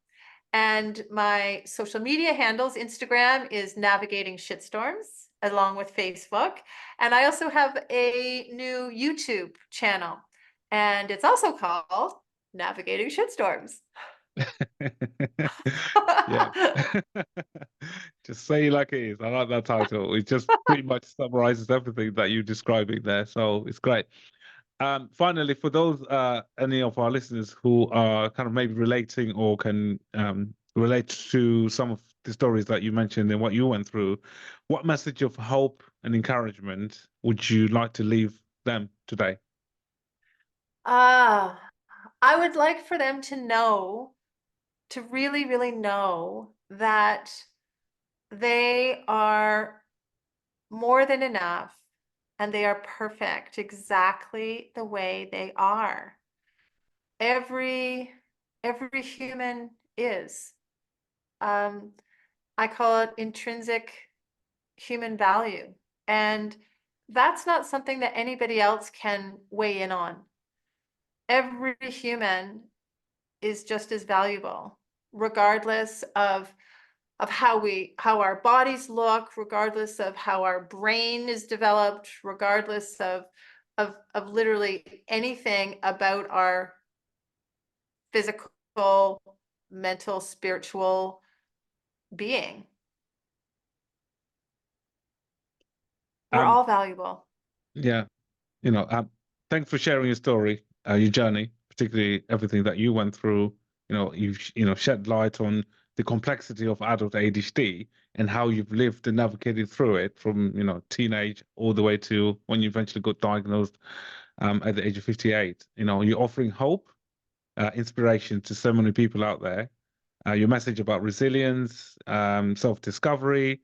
And my social media handles, Instagram is Navigating Shitstorms, along with Facebook. And I also have a new YouTube channel, and it's also called Navigating Shitstorms. Yeah. Just say it like it is. I like that title. It just pretty much summarizes everything that you're describing there. So it's great. Finally, for those any of our listeners who are kind of maybe relating or can relate to some of the stories that you mentioned and what you went through, what message of hope and encouragement would you like to leave them today? I would like for them to know, to really, really know that they are more than enough and they are perfect exactly the way they are. Every human is. Um, I call it intrinsic human value. And that's not something that anybody else can weigh in on. Every human is just as valuable, regardless of how our bodies look, regardless of how our brain is developed, regardless of literally anything about our physical, mental, spiritual being. We're Um, all valuable. yeah, you know, thanks for sharing your story, your journey, particularly everything that you went through. You've shed light on the complexity of adult ADHD and how you've lived and navigated through it from teenage all the way to when you eventually got diagnosed at the age of 58. You're offering hope, inspiration to so many people out there. Your message about resilience, self-discovery,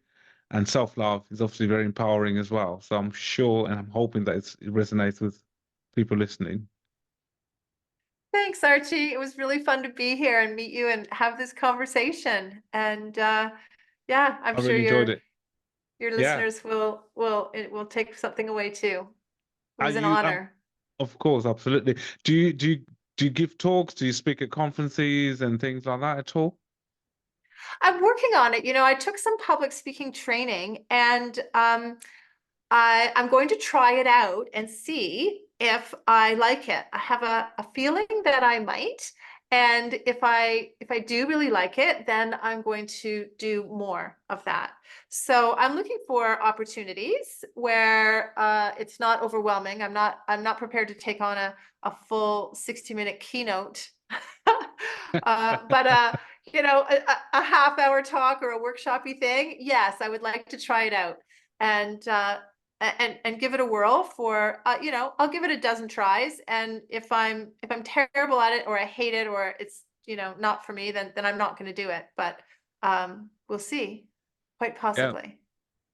and self-love is obviously very empowering as well. So I'm sure and I'm hoping that it resonates with people listening. Thanks, Archie. It was really fun to be here and meet you and have this conversation. And yeah, I'm I sure really enjoyed it. your Yeah. listeners will take something away too. It Are was an you honor. of course, absolutely. Do you give talks? Do you speak at conferences and things like that at all? I'm working on it. You know, I took some public speaking training, and I'm going to try it out and see if I like it. I have a feeling that I might. And if I do really like it, then I'm going to do more of that. So I'm looking for opportunities where it's not overwhelming. I'm not prepared to take on a full 60-minute keynote. But a half-hour talk or a workshopy thing, yes, I would like to try it out. And and give it a whirl for I'll give it a dozen tries, and if I'm terrible at it or I hate it or it's not for me, then I'm not going to do it, but we'll see, quite Yeah, possibly.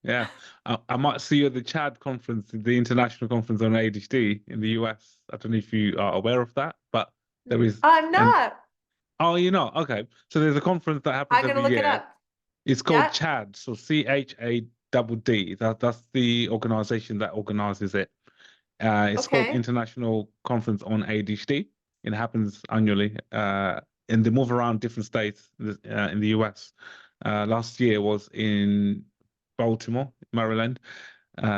yeah. I might see you at the CHAD conference, the International Conference on ADHD in the US. I don't know if you are aware of that, but there is I'm an not. oh, you're not? Okay. So there's a conference that happens I'm gonna every look it year. up. It's called Yeah. CHAD, so CHADD. That's the organization that organizes it. It's called Okay. International Conference on ADHD. It happens annually, and they move around different states in the US. Last year was in Baltimore, Maryland.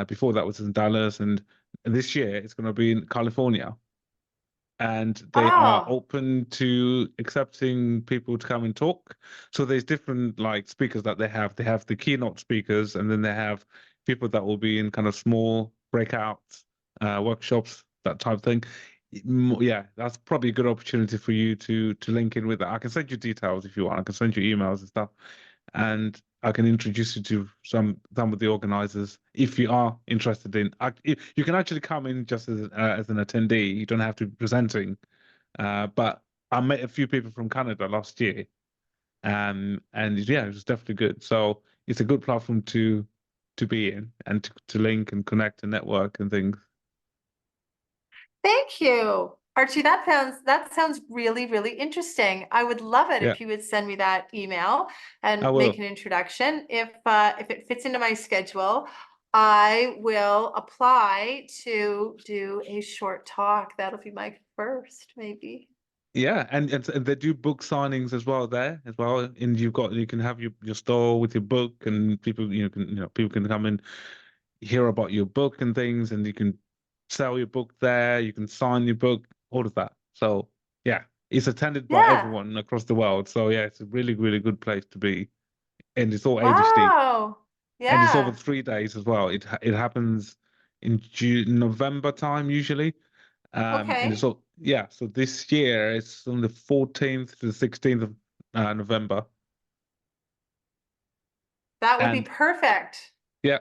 Before that was in Dallas, and this year it's going to be in California, and they are Oh. open to accepting people to come and talk. So there's different like speakers that they have. They have the keynote speakers, and then they have people that will be in kind of small breakouts, workshops, that type of thing. Yeah, that's probably a good opportunity for you to link in with that. I can send you details if you want. I can send you emails and stuff, and I can introduce you to some of the organizers if you are interested in. You can actually come in just as an attendee. You don't have to be presenting. But I met a few people from Canada last year, and yeah, it was definitely good. So it's a good platform to be in and to link and connect and network and things. Thank you. Archie, that sounds really, really interesting. I would love it Yeah, if you would send me that email I and make will. an introduction. If it fits into my schedule, I will apply to do a short talk. That'll be my first, maybe. Yeah, and they do book signings as well there as well. And you can have your store with your book, and people people can come and hear about your book and things, and you can sell your book there. You can sign your book, all of that. So yeah, it's attended by Yeah. everyone across the world. So yeah, it's a really really good place to be, and it's all ADHD, Wow. and it's over Yeah. 3 days as well. It happens in June, November time usually. And Okay. so yeah, so this year it's on the 14th to the 16th of November. That would be And perfect. yeah,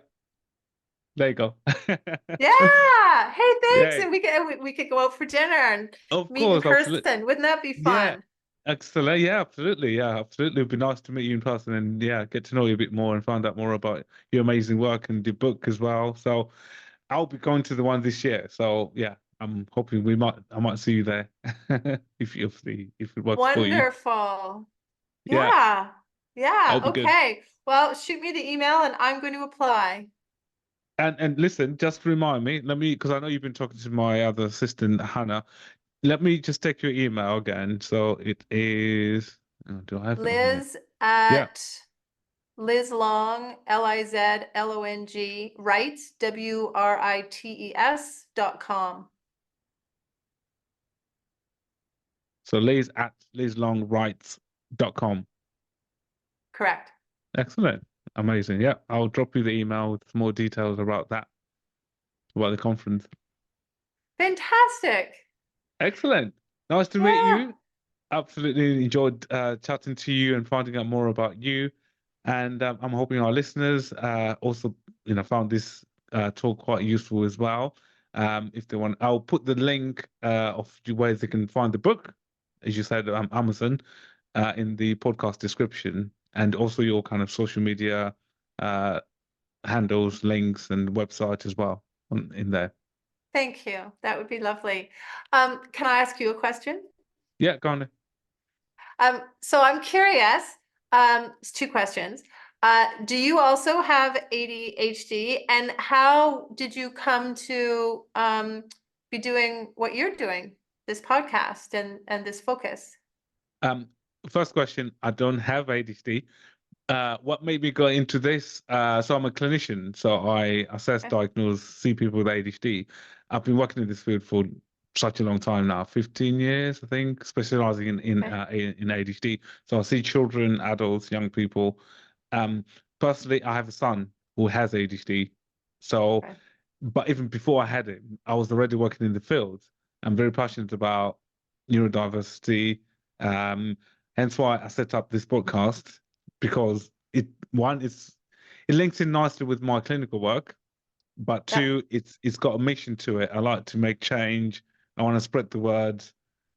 there you go. Yeah. Hey, thanks. Yeah, And we could go out for dinner and of meet in course, absolutely. person. Wouldn't that be Yeah, fun? excellent. Yeah, absolutely. Yeah, absolutely. It'd be nice to meet you in person and yeah, get to know you a bit more and find out more about your amazing work and your book as well. So I'll be going to the one this year. So yeah, I'm hoping I might see you there if it works for you. Wonderful. Yeah, Yeah. Yeah. that'll be good. Okay. Well, shoot me the email and I'm going to apply. And listen, just remind me, let me because I know you've been talking to my other assistant, Hannah. Let me just take your email again. So it is, do I have it on here? Liz Yeah. at Liz Long, LIZLONG, writes, WRITES.com. So Liz at lizlongwrites.com. Correct. Excellent. Amazing. Yeah. I'll drop you the email with more details about that, about the conference. Fantastic. Excellent. Nice to meet Yeah. you. Absolutely enjoyed chatting to you and finding out more about you. And I'm hoping our listeners also, found this talk quite useful as well. If they want, I'll put the link of where they can find the book, as you said, Amazon, in the podcast description, and also your kind of social media uh, handles, links, and website as well in there. Thank you. That would be lovely. Can I ask you a question? Yeah, go on. So I'm curious, it's two questions. Do you also have ADHD, and how did you come to be doing what you're doing, this podcast and this focus? Um, First question, I don't have ADHD. What made me go into this? So I'm a clinician, so I assess, Okay, diagnose, see people with ADHD. I've been working in this field for such a long time now, 15 years, I think, specializing okay, in ADHD. So I see children, adults, young people. Um, Personally, I have a son who has ADHD. So, okay. but even before I had it, I was already working in the field. I'm very passionate about neurodiversity. Um, Hence why I set up this podcast because it links in nicely with my clinical work, but Yep, two, it's got a mission to it. I like to make change. I want to spread the word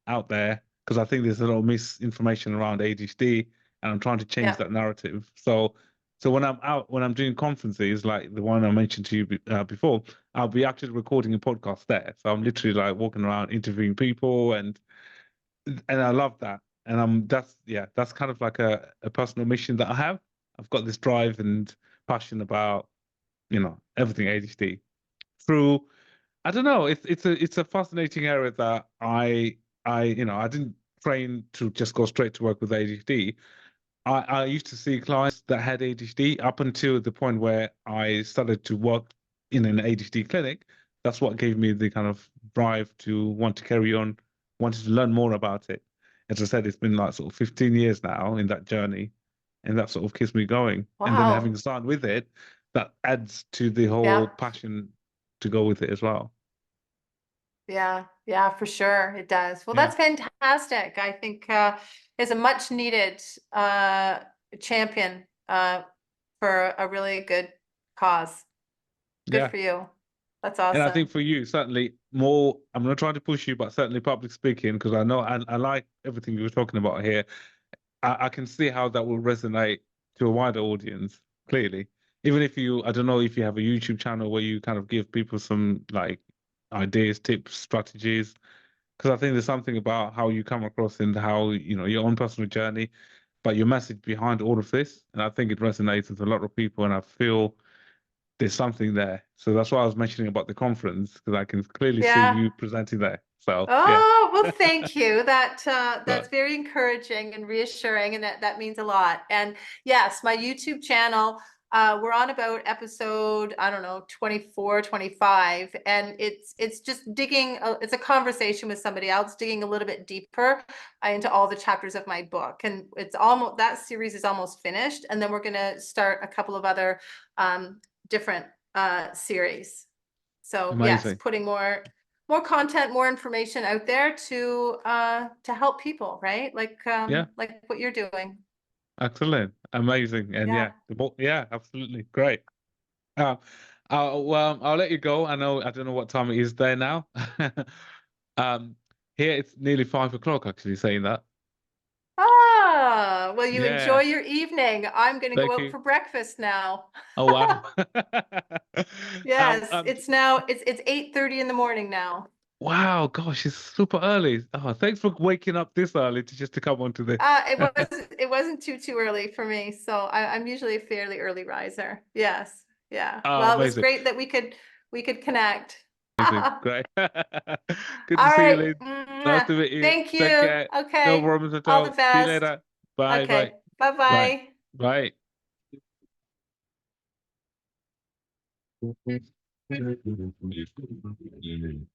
out there because I think there's a lot of misinformation around ADHD, and I'm trying to change yep, that narrative. So when I'm doing conferences like the one I mentioned to you before, I'll be actually recording a podcast there. So I'm literally like walking around interviewing people, and I love that. And that's kind of like a personal mission that I have. I've got this drive and passion about, everything ADHD. Through I don't know, it's a fascinating area that I didn't train to just go straight to work with ADHD. I used to see clients that had ADHD up until the point where I started to work in an ADHD clinic. That's what gave me the kind of drive to want to carry on, wanted to learn more about it. As I said, it's been like sort of 15 years now in that journey, and that sort of keeps me going. And then having wow, started with it, that adds to the whole yeah, passion to go with it as well. yeah, yeah, for sure it does. Well, Yeah. that's fantastic. I think is a much needed champion for a really good cause. Good Yeah. for you. That's And I think awesome. for you, certainly more, I'm not trying to push you, but certainly public speaking, because I know I like everything you were talking about here. I can see how that will resonate to a wider audience, clearly. Even if I don't know if you have a YouTube channel where you kind of give people some like ideas, tips, strategies. Because I think there's something about how you come across and how, your own personal journey, but your message behind all of this. And I think it resonates with a lot of people. And I feel there's something there. So that's why I was mentioning about the conference, because I can clearly see Yeah. you presenting there. So yeah. Oh, well, thank you. That So that's very encouraging and reassuring, and that means a lot. And yes, my YouTube channel, we're on about episode, I don't know, 24, 25, and it's just digging, it's a conversation with somebody else, digging a little bit deeper into all the chapters of my book. And it's almost, that series is almost finished, and then we're gonna start a couple of other different series. So yes, amazing. putting more content, more information out there to help people, right? Yeah, Like what you're doing. excellent. Amazing. And Yeah. yeah, yeah, absolutely. Great. Uh, well, I'll let you go. I don't know what time it is there now. Um, Here it's nearly 5 o'clock, actually, saying that. Ah, well, you enjoy Yeah, your evening. I'm gonna go thank out you. for breakfast now. Oh wow. Yes, it's now it's 8:30 in the morning now. Wow, gosh, it's super early. Oh, thanks for waking up this early to come onto this. It wasn't too early for me, so I'm usually a fairly early riser. Yes, yeah. Oh, Well, it was amazing, great that we could connect. amazing, All great. Good to see you, right. Lynn. Nice Mwah. to meet you. Thank Take you. care. No Okay. problems at All the all. See you best. later. Bye, bye, Okay. bye, Bye-bye. bye.